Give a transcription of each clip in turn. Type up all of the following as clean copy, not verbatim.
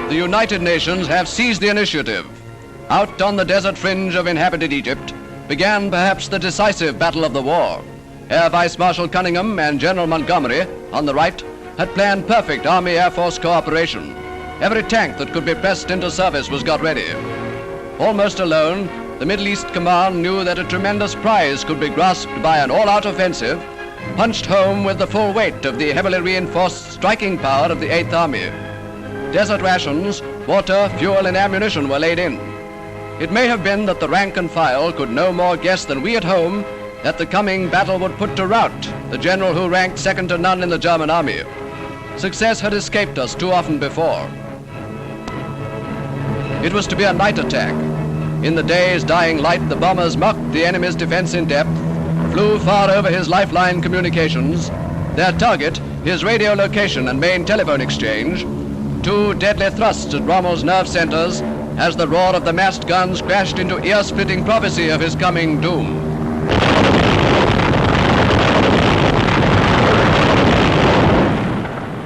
the United Nations have seized the initiative. Out on the desert fringe of inhabited Egypt began perhaps the decisive battle of the war. Air Vice Marshal Cunningham and General Montgomery, on the right, had planned perfect Army-Air Force cooperation. Every tank that could be pressed into service was got ready. Almost alone, the Middle East Command knew that a tremendous prize could be grasped by an all-out offensive, punched home with the full weight of the heavily reinforced striking power of the 8th Army. Desert rations, water, fuel, and ammunition were laid in. It may have been that the rank and file could no more guess than we at home that the coming battle would put to rout the general who ranked second to none in the German army. Success had escaped us too often before. It was to be a night attack. In the day's dying light, the bombers mocked the enemy's defense in depth, flew far over his lifeline communications, their target, his radio location and main telephone exchange, two deadly thrusts at Rommel's nerve centers as the roar of the massed guns crashed into ear-splitting prophecy of his coming doom.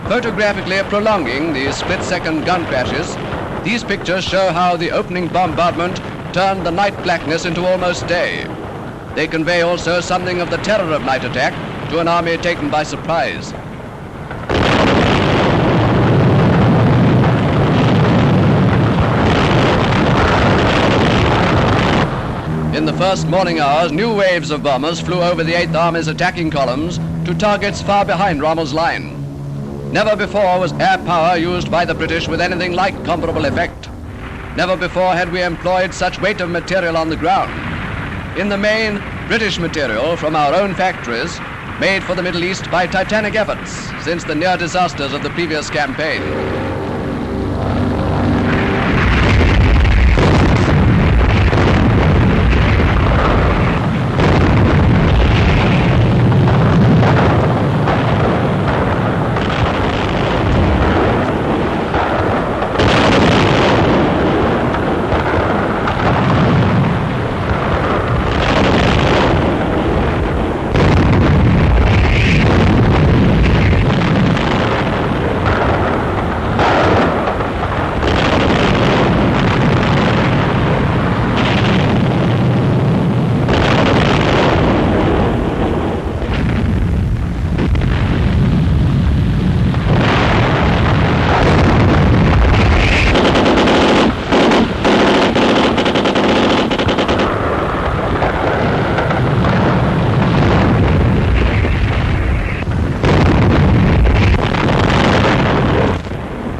Photographically prolonging these split-second gun crashes, these pictures show how the opening bombardment turned the night blackness into almost day. They convey also something of the terror of night attack to an army taken by surprise. In the first morning hours, new waves of bombers flew over the 8th Army's attacking columns to targets far behind Rommel's line. Never before was air power used by the British with anything like comparable effect. Never before had we employed such weight of material on the ground. In the main, British material from our own factories, made for the Middle East by titanic efforts since the near disasters of the previous campaign.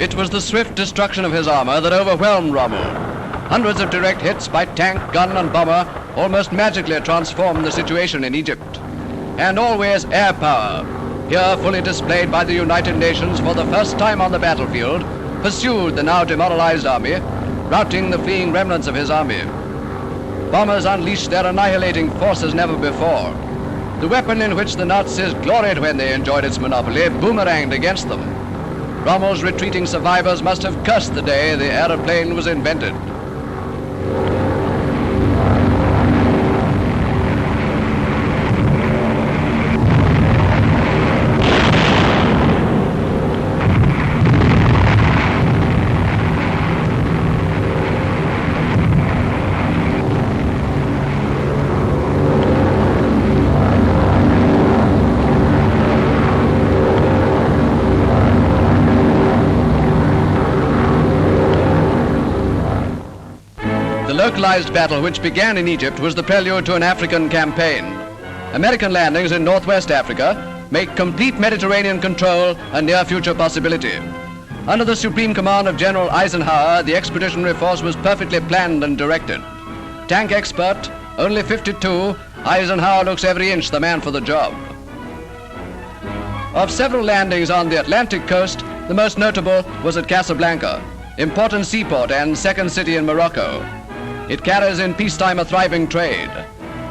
It was the swift destruction of his armor that overwhelmed Rommel. Hundreds of direct hits by tank, gun, and bomber almost magically transformed the situation in Egypt. And always air power, here fully displayed by the United Nations for the first time on the battlefield, pursued the now demoralized army, routing the fleeing remnants of his army. Bombers unleashed their annihilating force as never before. The weapon in which the Nazis gloried when they enjoyed its monopoly boomeranged against them. Rommel's retreating survivors must have cursed the day the aeroplane was invented. The localized battle which began in Egypt was the prelude to an African campaign. American landings in Northwest Africa make complete Mediterranean control a near future possibility. Under the supreme command of General Eisenhower, the expeditionary force was perfectly planned and directed. Tank expert, only 52, Eisenhower looks every inch the man for the job. Of several landings on the Atlantic coast, the most notable was at Casablanca, important seaport and second city in Morocco. It carries in peacetime a thriving trade.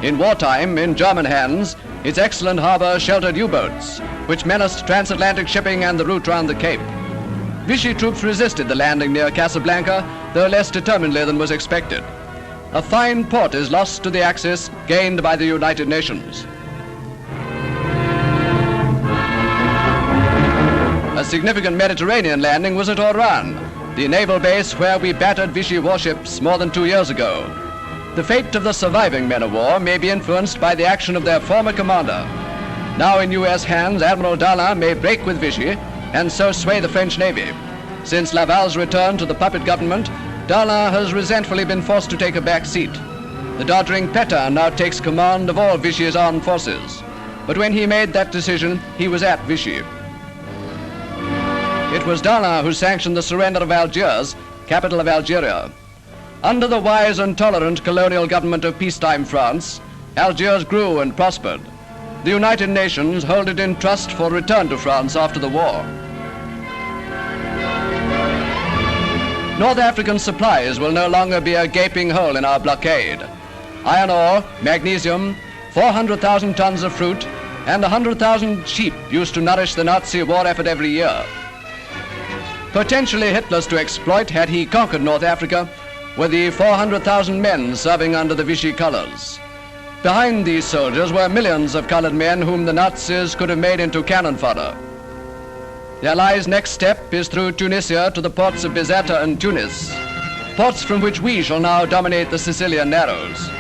In wartime, in German hands, its excellent harbor sheltered U-boats, which menaced transatlantic shipping and the route round the Cape. Vichy troops resisted the landing near Casablanca, though less determinedly than was expected. A fine port is lost to the Axis, gained by the United Nations. A significant Mediterranean landing was at Oran. the naval base where we battered Vichy warships more than 2 years ago. The fate of the surviving men of war may be influenced by the action of their former commander. Now in U.S. hands, Admiral Darlan may break with Vichy and so sway the French Navy. Since Laval's return to the puppet government, Darlan has resentfully been forced to take a back seat. The doddering Pétain now takes command of all Vichy's armed forces. But when he made that decision, he was at Vichy. It was Darlan who sanctioned the surrender of Algiers, capital of Algeria. Under the wise and tolerant colonial government of peacetime France, Algiers grew and prospered. The United Nations hold it in trust for return to France after the war. North African supplies will no longer be a gaping hole in our blockade. Iron ore, magnesium, 400,000 tons of fruit, and 100,000 sheep used to nourish the Nazi war effort every year. Potentially Hitler's to exploit had he conquered North Africa were the 400,000 men serving under the Vichy colors. Behind these soldiers were millions of colored men whom the Nazis could have made into cannon fodder. The Allies' next step is through Tunisia to the ports of Bizerta and Tunis, ports from which we shall now dominate the Sicilian Narrows.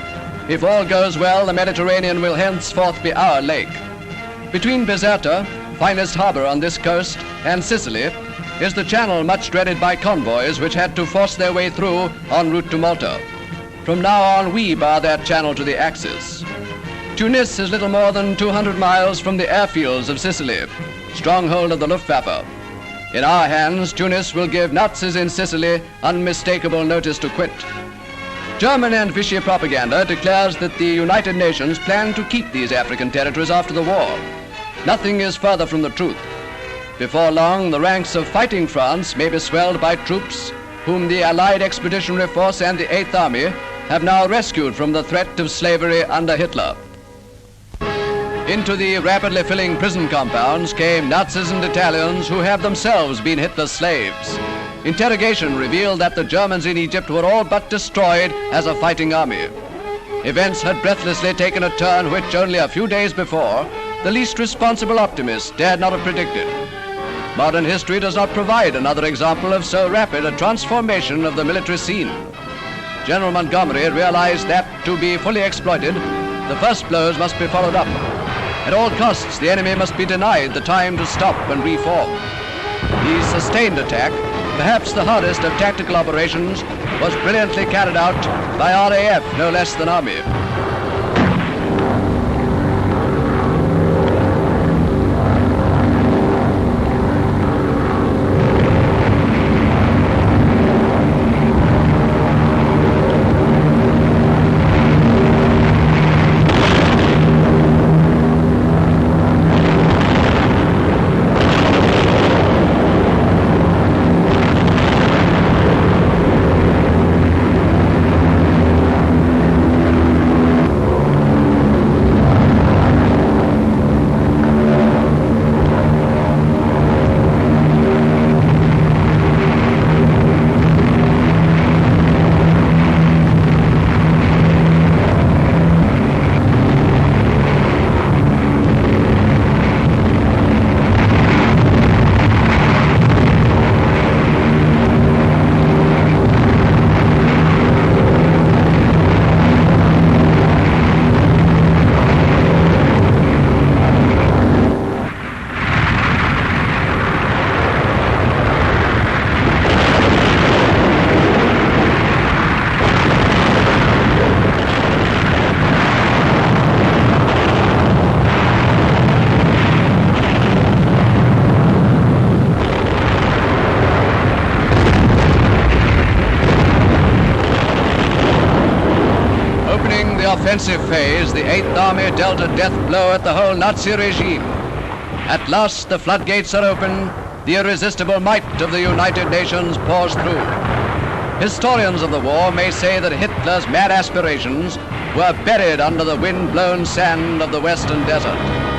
If all goes well, the Mediterranean will henceforth be our lake. Between Bizerta, finest harbor on this coast, and Sicily, is the channel much dreaded by convoys which had to force their way through en route to Malta. From now on, we bar that channel to the Axis. Tunis is little more than 200 miles from the airfields of Sicily, stronghold of the Luftwaffe. In our hands, Tunis will give Nazis in Sicily unmistakable notice to quit. German and Vichy propaganda declares that the United Nations plan to keep these African territories after the war. Nothing is further from the truth. Before long, the ranks of fighting France may be swelled by troops whom the Allied Expeditionary Force and the 8th Army have now rescued from the threat of slavery under Hitler. Into the rapidly filling prison compounds came Nazis and Italians who have themselves been Hitler's slaves. Interrogation revealed that the Germans in Egypt were all but destroyed as a fighting army. Events had breathlessly taken a turn which only a few days before, the least responsible optimist dared not have predicted. Modern history does not provide another example of so rapid a transformation of the military scene. General Montgomery realized that, to be fully exploited, the first blows must be followed up. At all costs, the enemy must be denied the time to stop and reform. The sustained attack, perhaps the hardest of tactical operations, was brilliantly carried out by RAF, no less than Army. Offensive phase, the 8th Army dealt a death blow at the whole Nazi regime. At last, the floodgates are open, the irresistible might of the United Nations pours through. Historians of the war may say that Hitler's mad aspirations were buried under the wind-blown sand of the Western Desert.